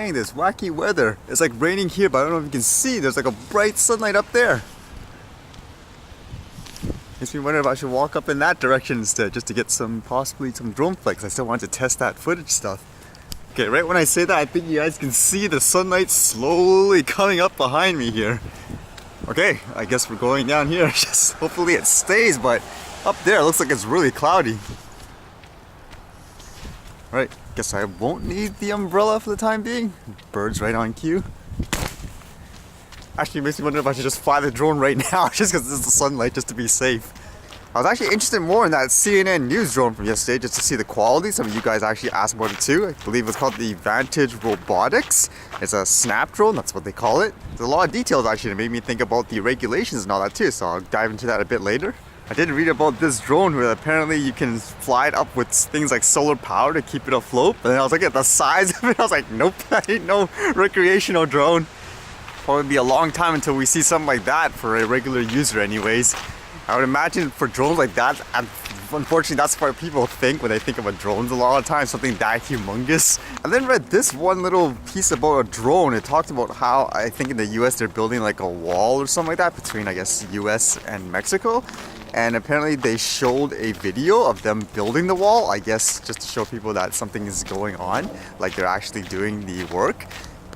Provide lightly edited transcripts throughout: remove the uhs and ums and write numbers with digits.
saying, this wacky weather. It's like raining here, but I don't know if you can see. There's like a bright sunlight up there. Makes me wonder if I should walk up in that direction instead, just to get possibly some drone flights. I still want to test that footage stuff. Okay, right when I say that, I think you guys can see the sunlight slowly coming up behind me here. Okay, I guess we're going down here. Just hopefully it stays, but up there it looks like it's really cloudy. Right, guess I won't need the umbrella for the time being. Birds right on cue. Actually, it makes me wonder if I should just fly the drone right now, just because this is the sunlight, just to be safe. I was actually interested more in that CNN news drone from yesterday, just to see the quality. Some of you guys actually asked about it too. I believe it's called the Vantage Robotics. It's a snap drone, that's what they call it. There's a lot of details actually that made me think about the regulations and all that too, so I'll dive into that a bit later. I did read about this drone where apparently you can fly it up with things like solar power to keep it afloat. But then I was like, at the size of it, I was like, nope, I ain't no recreational drone. Probably be a long time until we see something like that for a regular user anyways. I would imagine for drones like that, and unfortunately that's what people think when they think about drones a lot of times, something that humongous. I then read this one little piece about a drone. It talked about how I think in the US they're building like a wall or something like that between I guess US and Mexico. And apparently they showed a video of them building the wall, I guess just to show people that something is going on, like they're actually doing the work.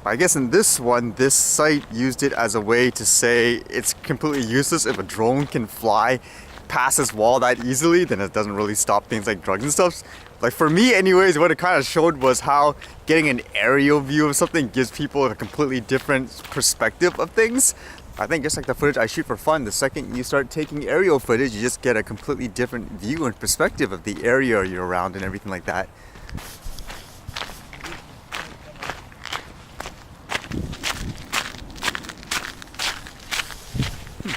I guess in this one, this site used it as a way to say it's completely useless if a drone can fly past this wall that easily, then it doesn't really stop things like drugs and stuff. Like for me anyways, what it kind of showed was how getting an aerial view of something gives people a completely different perspective of things. I think just like the footage I shoot for fun, the second you start taking aerial footage, you just get a completely different view and perspective of the area you're around and everything like that.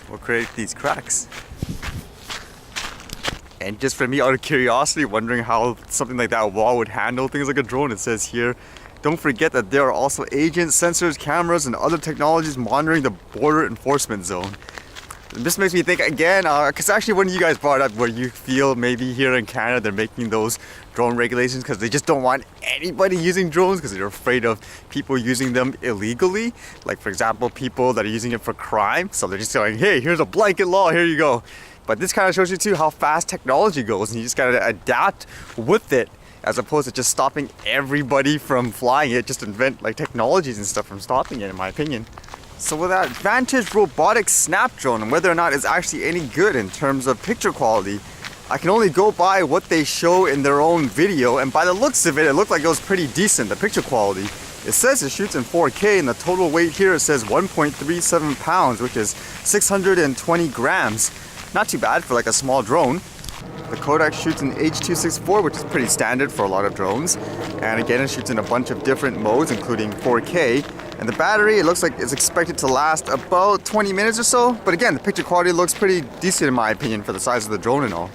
We'll create these cracks. And just for me, out of curiosity, wondering how something like that wall would handle things like a drone, it says here, don't forget that there are also agents, sensors, cameras, and other technologies monitoring the border enforcement zone. And this makes me think again, because actually one of you guys brought up where you feel maybe here in Canada they're making those drone regulations because they just don't want anybody using drones because they're afraid of people using them illegally. Like for example, people that are using it for crime. So they're just going, hey, here's a blanket law, here you go. But this kind of shows you too how fast technology goes and you just gotta adapt with it as opposed to just stopping everybody from flying it, just invent like technologies and stuff from stopping it in my opinion. So with that Vantage Robotics snap drone and whether or not it's actually any good in terms of picture quality, I can only go by what they show in their own video, and by the looks of it, it looked like it was pretty decent, the picture quality. It says it shoots in 4K and the total weight here it says 1.37 pounds, which is 620 grams. Not too bad for like a small drone. The codec shoots in H.264, which is pretty standard for a lot of drones. And again, it shoots in a bunch of different modes, including 4K. And the battery, it looks like it's expected to last about 20 minutes or so. But again, the picture quality looks pretty decent in my opinion for the size of the drone and all.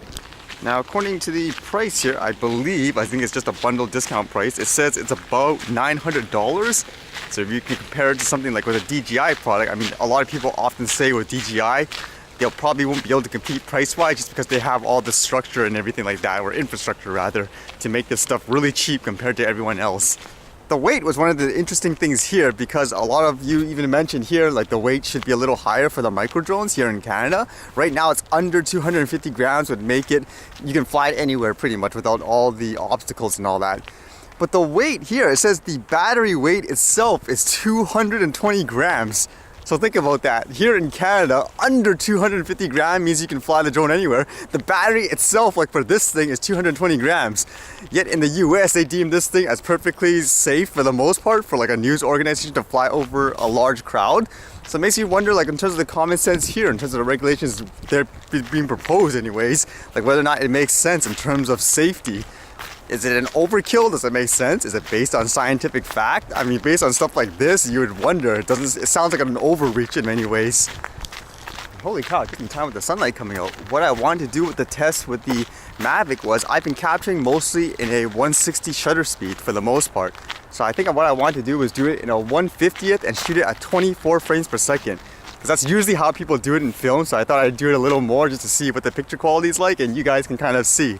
Now, according to the price here, I think it's just a bundle discount price. It says it's about $900. So if you can compare it to something like with a DJI product, I mean, a lot of people often say with DJI, they'll probably won't be able to compete price-wise just because they have all the structure and everything like that, or infrastructure rather, to make this stuff really cheap compared to everyone else. The weight was one of the interesting things here because a lot of you even mentioned here like the weight should be a little higher for the micro drones here in Canada. Right now it's under 250 grams, would make it, you can fly it anywhere pretty much without all the obstacles and all that. But the weight here, it says the battery weight itself is 220 grams. So think about that. Here in Canada, under 250 grams means you can fly the drone anywhere. The battery itself, like for this thing, is 220 grams. Yet in the US, they deem this thing as perfectly safe for the most part for like a news organization to fly over a large crowd. So it makes you wonder, like in terms of the common sense here, in terms of the regulations they're being proposed anyways, like whether or not it makes sense in terms of safety. Is it an overkill? Does it make sense? Is it based on scientific fact? I mean, based on stuff like this, you would wonder. It sounds like an overreach in many ways. Holy cow, just in time with the sunlight coming out. What I wanted to do with the test with the Mavic was I've been capturing mostly in a 160 shutter speed for the most part. So I think what I wanted to do was do it in a 1/50th and shoot it at 24 frames per second. Because that's usually how people do it in film, so I thought I'd do it a little more just to see what the picture quality is like, and you guys can kind of see.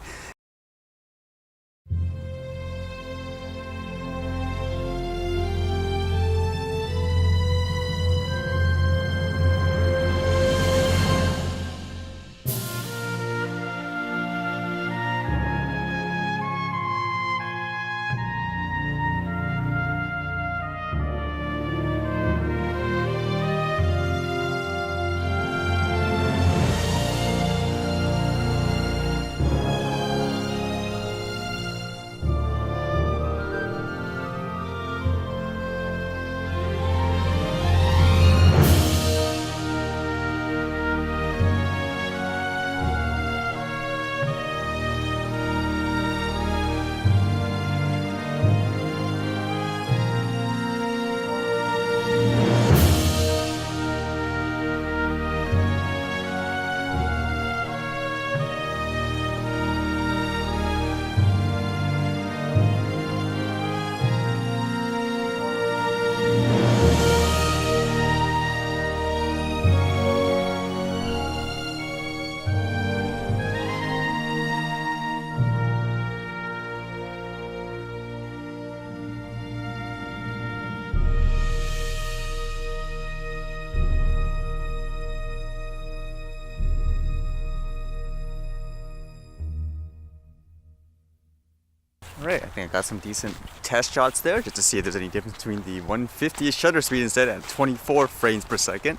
Alright, I think I got some decent test shots there just to see if there's any difference between the 150 shutter speed instead and 24 frames per second.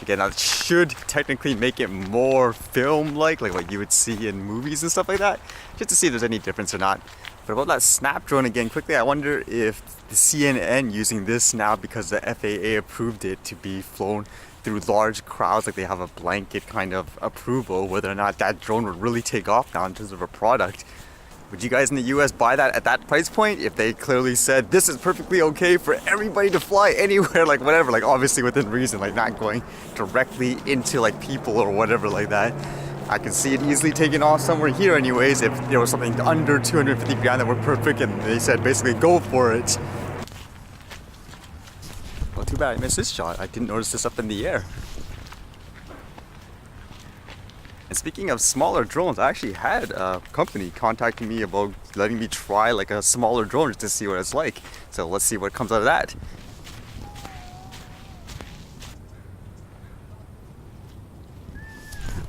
Again, that should technically make it more film-like, like what you would see in movies and stuff like that, just to see if there's any difference or not. But about that snap drone again, quickly, I wonder if the CNN using this now because the FAA approved it to be flown through large crowds, like they have a blanket kind of approval, whether or not that drone would really take off now in terms of a product. Would you guys in the US buy that at that price point if they clearly said this is perfectly okay for everybody to fly anywhere, like whatever, like obviously within reason, like not going directly into like people or whatever like that? I can see it easily taking off somewhere here anyways if there was something under 250 grand that were perfect and they said basically go for it. Well, too bad I missed this shot. I didn't notice this up in the air. And speaking of smaller drones, I actually had a company contacting me about letting me try like a smaller drone just to see what it's like. So let's see what comes out of that.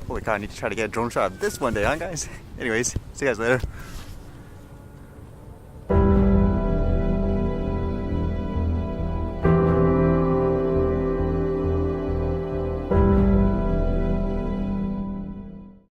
Holy cow, I need to try to get a drone shot of this one day, huh guys? Anyways, see you guys later.